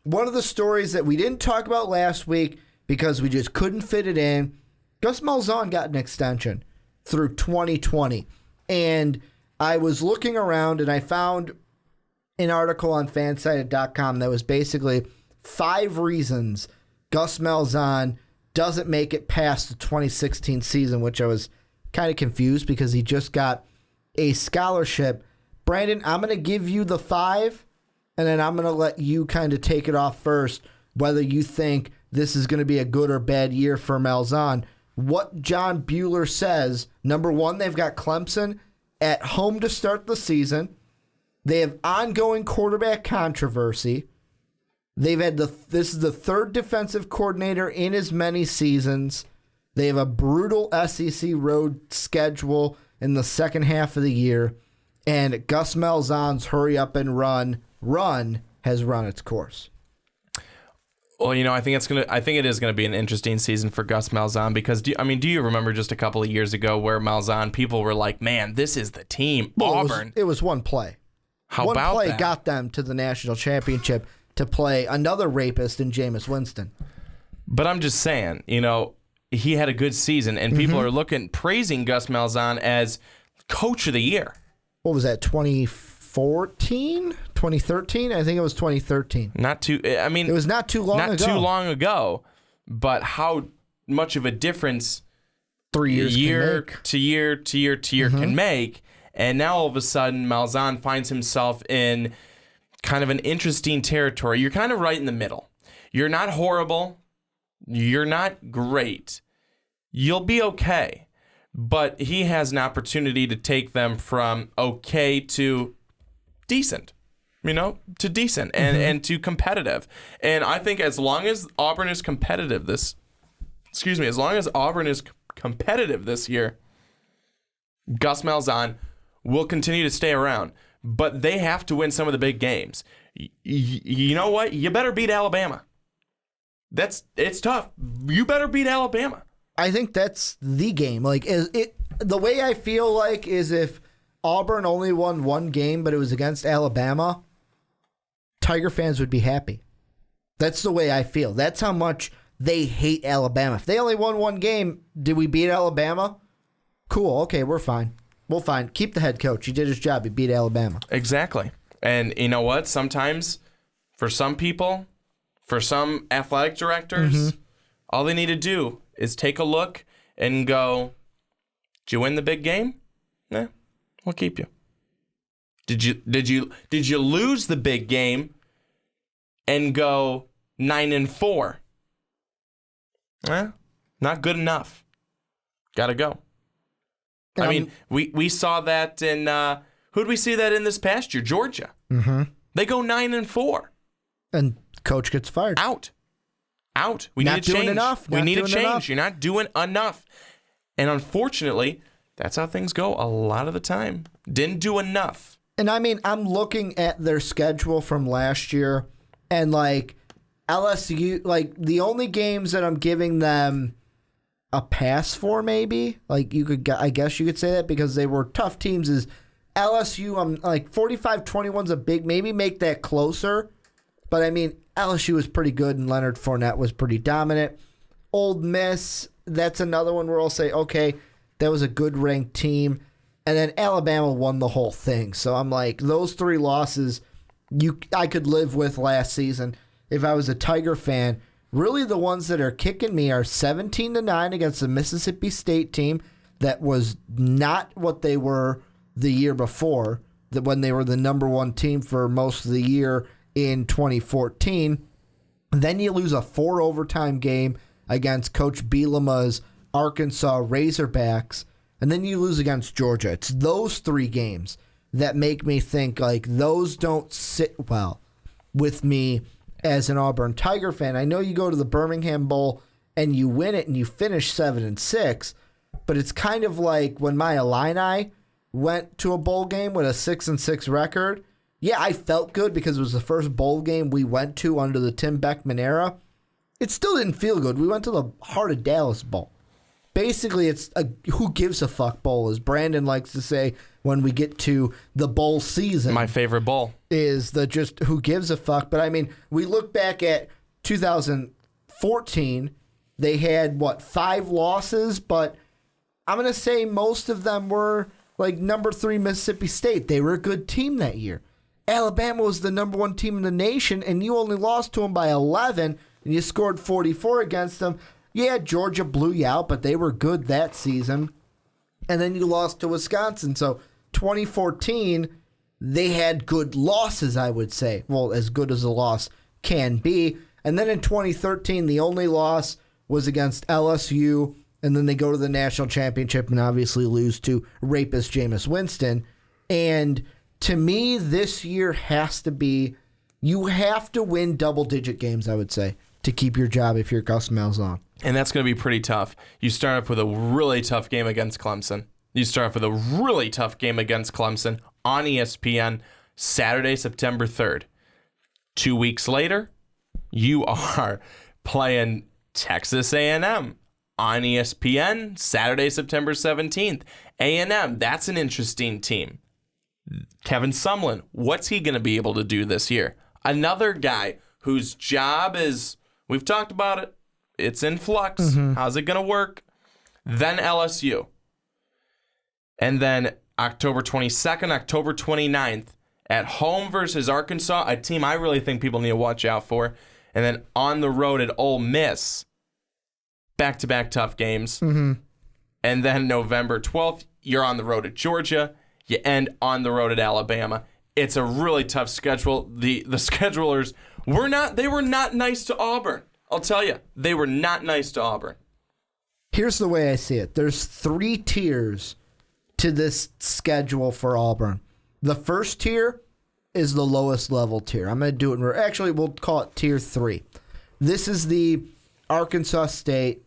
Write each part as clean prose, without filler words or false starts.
one of the stories that we didn't talk about last week because we just couldn't fit it in, Gus Malzahn got an extension through 2020. And I was looking around and I found an article on fansided.com that was basically 5 reasons Gus Malzahn doesn't make it past the 2016 season, which I was kind of confused because he just got a scholarship. Brandon, I'm going to give you the 5, and then I'm going to let you kind of take it off first, whether you think this is going to be a good or bad year for Malzahn. What John Bueller says, number 1, they've got Clemson at home to start the season. They have ongoing quarterback controversy. They've had this is the 3rd defensive coordinator in as many seasons. They have a brutal SEC road schedule in the second half of the year. And Gus Malzahn's hurry up and run has run its course. Well, I think it is gonna be an interesting season for Gus Malzahn because do you remember just a couple of years ago where Malzahn people were like, man, this is the team. Well, Auburn. It was one play. How about one play that? got them to the national championship to play another rapist in Jameis Winston. But I'm just saying, he had a good season, and people are praising Gus Malzahn as coach of the year. What was that, 2014? 2013? I think it was 2013. It was not too long ago. Not too long ago, but how much of a difference 3 years year can make. to year to year to year can make. And now all of a sudden, Malzahn finds himself in kind of an interesting territory. You're kind of right in the middle. You're not horrible. You're not great. You'll be okay. But he has an opportunity to take them from okay to decent, to decent and to competitive. And I think as long as Auburn is competitive this year, Gus Malzahn will continue to stay around. But they have to win some of the big games. You know what? You better beat Alabama. It's tough. You better beat Alabama. I think that's the game. The way I feel like is if Auburn only won one game, but it was against Alabama, Tiger fans would be happy. That's the way I feel. That's how much they hate Alabama. If they only won one game, did we beat Alabama? Cool. Okay, we're fine. We'll fine. Keep the head coach. He did his job. He beat Alabama. Exactly. And you know what? Sometimes, for some people, for some athletic directors, all they need to do is take a look and go, did you win the big game? Nah, we'll keep you. Did you lose the big game and go 9-4? Not good enough. Gotta go. We saw that in who'd we see that in this past year? Georgia. They go 9-4. And coach gets fired. Out. We need to change. We need to change. You're not doing enough. And unfortunately, that's how things go a lot of the time. Didn't do enough. And I'm looking at their schedule from last year, and LSU, the only games that I'm giving them a pass for, maybe, I guess you could say that because they were tough teams, is LSU. I'm 45-21's a big, maybe make that closer. But LSU was pretty good and Leonard Fournette was pretty dominant. Ole Miss, that's another one where I'll say, okay, that was a good ranked team. And then Alabama won the whole thing. So I'm those 3 losses I could live with last season if I was a Tiger fan. Really, the ones that are kicking me are 17-9 against the Mississippi State team that was not what they were the year before, that when they were the number 1 team for most of the year in 2014. Then you lose a 4 overtime game against Coach Bielema's Arkansas Razorbacks, and then you lose against Georgia. It's those 3 games that make me think those don't sit well with me as an Auburn Tiger fan. I know you go to the Birmingham Bowl and you win it and you finish 7-6, but it's kind of like when my Illini went to a bowl game with a 6-6 record. Yeah, I felt good because it was the first bowl game we went to under the Tim Beckman era. It still didn't feel good. We went to the Heart of Dallas Bowl. basically it's a who gives a fuck bowl, as Brandon likes to say when we get to the bowl season. My favorite bowl is the just who gives a fuck. But I mean, we look back at 2014, they had 5 losses, but I'm going to say most of them were like number 3 Mississippi State. They were a good team that year. Alabama was the number 1 team in the nation, and you only lost to them by 11, and you scored 44 against them. Yeah, Georgia blew you out, but they were good that season. And then you lost to Wisconsin. So 2014, they had good losses, I would say. Well, as good as a loss can be. And then in 2013, the only loss was against LSU, and then they go to the national championship and obviously lose to rapist Jameis Winston. And to me, this year has to be, you have to win double-digit games, I would say, to keep your job if you're Gus Malzahn. And that's going to be pretty tough. You start off with a really tough game against Clemson. You start off with a really tough game against Clemson on ESPN Saturday, September 3rd. 2 weeks later, you are playing Texas A&M on ESPN Saturday, September 17th. A&M, that's an interesting team. Kevin Sumlin, what's he going to be able to do this year? Another guy whose job is, we've talked about it, it's in flux. Mm-hmm. How's it going to work? Then LSU. And then October 22nd, October 29th, at home versus Arkansas, a team I really think people need to watch out for. And then on the road at Ole Miss, back-to-back tough games. Mm-hmm. And then November 12th, you're on the road at Georgia. You end on the road at Alabama. It's a really tough schedule. The schedulers were not nice to Auburn. I'll tell you, they were not nice to Auburn. Here's the way I see it. There's 3 tiers to this schedule for Auburn. The first tier is the lowest level tier. I'm going to do it. Actually, we'll call it tier 3. This is the Arkansas State,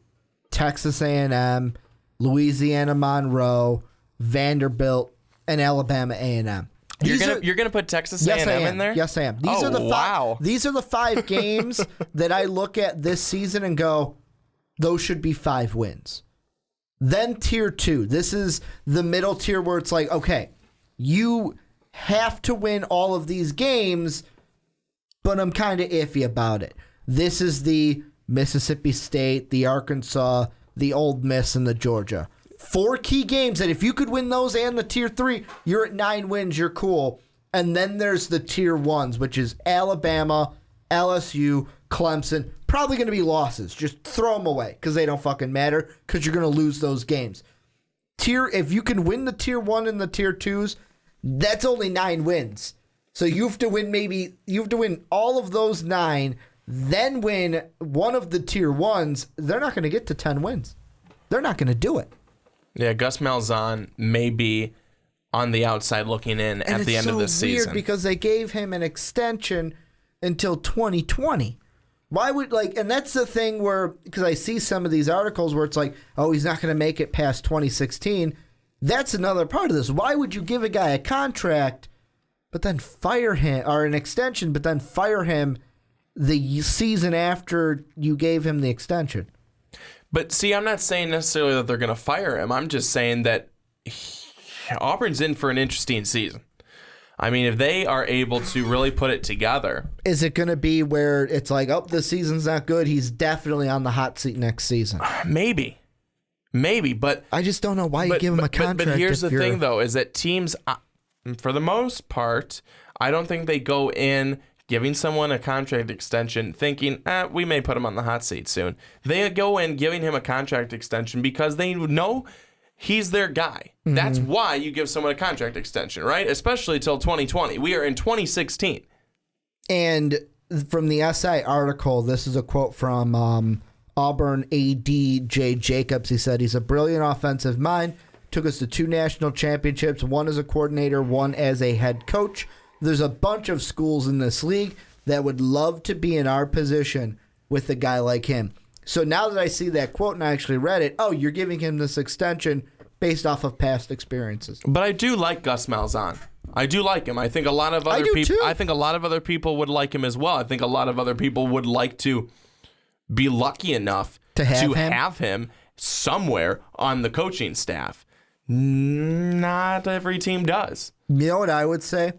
Texas A&M, Louisiana Monroe, Vanderbilt, and Alabama A&M. You're gonna put Texas A&M in there? Yes, I am. These are the 5 games that I look at this season and go, those should be 5 wins. Then tier 2. This is the middle tier where it's like, okay, you have to win all of these games, but I'm kind of iffy about it. This is the Mississippi State, the Arkansas, the Ole Miss, and the Georgia. 4 key games that if you could win those and the tier 3, you're at 9 wins, you're cool. And then there's the tier 1s, which is Alabama, LSU, Clemson. Probably going to be losses. Just throw them away because they don't fucking matter because you're going to lose those games. If you can win the tier 1 and the tier 2s, that's only 9 wins. So you have to win all of those 9, then win one of the tier 1s. They're not going to get to 10 wins. They're not going to do it. Yeah, Gus Malzahn may be on the outside looking in at the end of this season. It's so weird because they gave him an extension until 2020. Why would, and that's the thing where, because I see some of these articles where it's like, oh, he's not going to make it past 2016. That's another part of this. Why would you give a guy a contract, but then fire him, or an extension, but then fire him the season after you gave him the extension? But see, I'm not saying necessarily that they're going to fire him. I'm just saying that Auburn's in for an interesting season. I mean, if they are able to really put it together. Is it going to be where it's like, oh, the season's not good, he's definitely on the hot seat next season? Maybe, but I just don't know why you give him a contract. But here's the thing, though, is that teams, for the most part, I don't think they go in giving someone a contract extension thinking, we may put him on the hot seat soon. They go in giving him a contract extension because they know he's their guy. Mm-hmm. That's why you give someone a contract extension, right? Especially till 2020. We are in 2016. And from the SI article, this is a quote from Auburn AD Jay Jacobs. He said, he's a brilliant offensive mind. Took us to 2 national championships, 1 as a coordinator, 1 as a head coach. There's a bunch of schools in this league that would love to be in our position with a guy like him. So now that I see that quote and I actually read it, oh, you're giving him this extension based off of past experiences. But I do like Gus Malzahn. I do like him. I think a lot of other people. I think a lot of other people would like him as well. I think a lot of other people would like to be lucky enough to have him somewhere on the coaching staff. Not every team does. You know what I would say?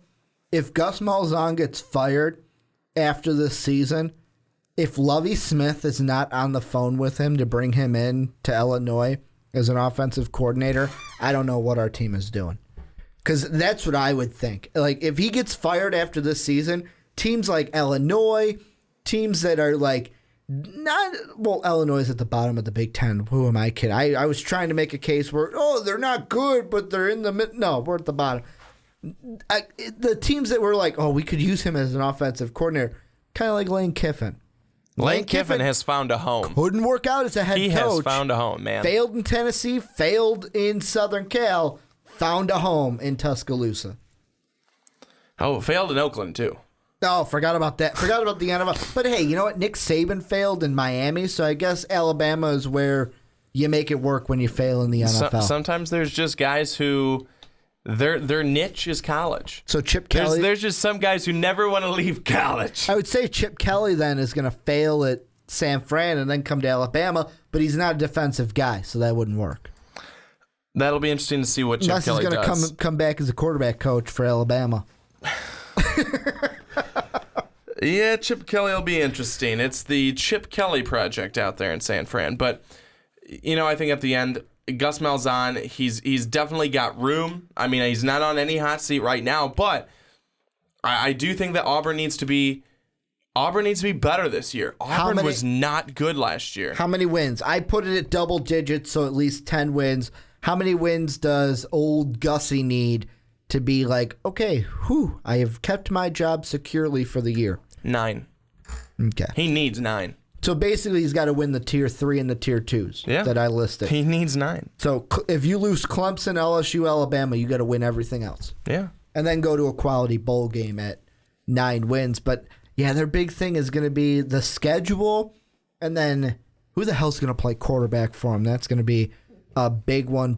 If Gus Malzahn gets fired after this season, if Lovie Smith is not on the phone with him to bring him in to Illinois as an offensive coordinator, I don't know what our team is doing. Because that's what I would think. Like, if he gets fired after this season, teams like Illinois, teams that are like, Illinois is at the bottom of the Big Ten. Who am I kidding? I was trying to make a case where, they're not good, but they're in the mid. No, we're at the bottom. The teams that were like, we could use him as an offensive coordinator, kind of like Lane Kiffin. Lane Kiffin has found a home. Couldn't work out as a head coach. He has found a home, man. Failed in Tennessee, failed in Southern Cal, found a home in Tuscaloosa. Oh, failed in Oakland, too. Oh, forgot about that. Forgot about the NFL. But hey, you know what? Nick Saban failed in Miami, so I guess Alabama is where you make it work when you fail in the NFL. Sometimes there's just guys who their niche is college. So Chip Kelly. There's just some guys who never want to leave college. I would say Chip Kelly then is going to fail at San Fran and then come to Alabama, but he's not a defensive guy, so that wouldn't work. That'll be interesting to see what Chip Kelly does. Unless he's going to come back as a quarterback coach for Alabama. Yeah, Chip Kelly will be interesting. It's the Chip Kelly project out there in San Fran. But, I think at the end, Gus Malzahn, he's definitely got room. I mean, he's not on any hot seat right now, but I do think that Auburn needs to be better this year. Auburn was not good last year. How many wins? I put it at double digits, so at least 10 wins. How many wins does old Gussie need to be like, okay, I have kept my job securely for the year? 9. Okay. He needs 9. So basically, he's got to win the tier 3 and the tier 2s that I listed. He needs 9. So if you lose Clemson, LSU, Alabama, you got to win everything else. Yeah. And then go to a quality bowl game at 9 wins. But yeah, their big thing is going to be the schedule, and then who the hell's going to play quarterback for them? That's going to be a big one.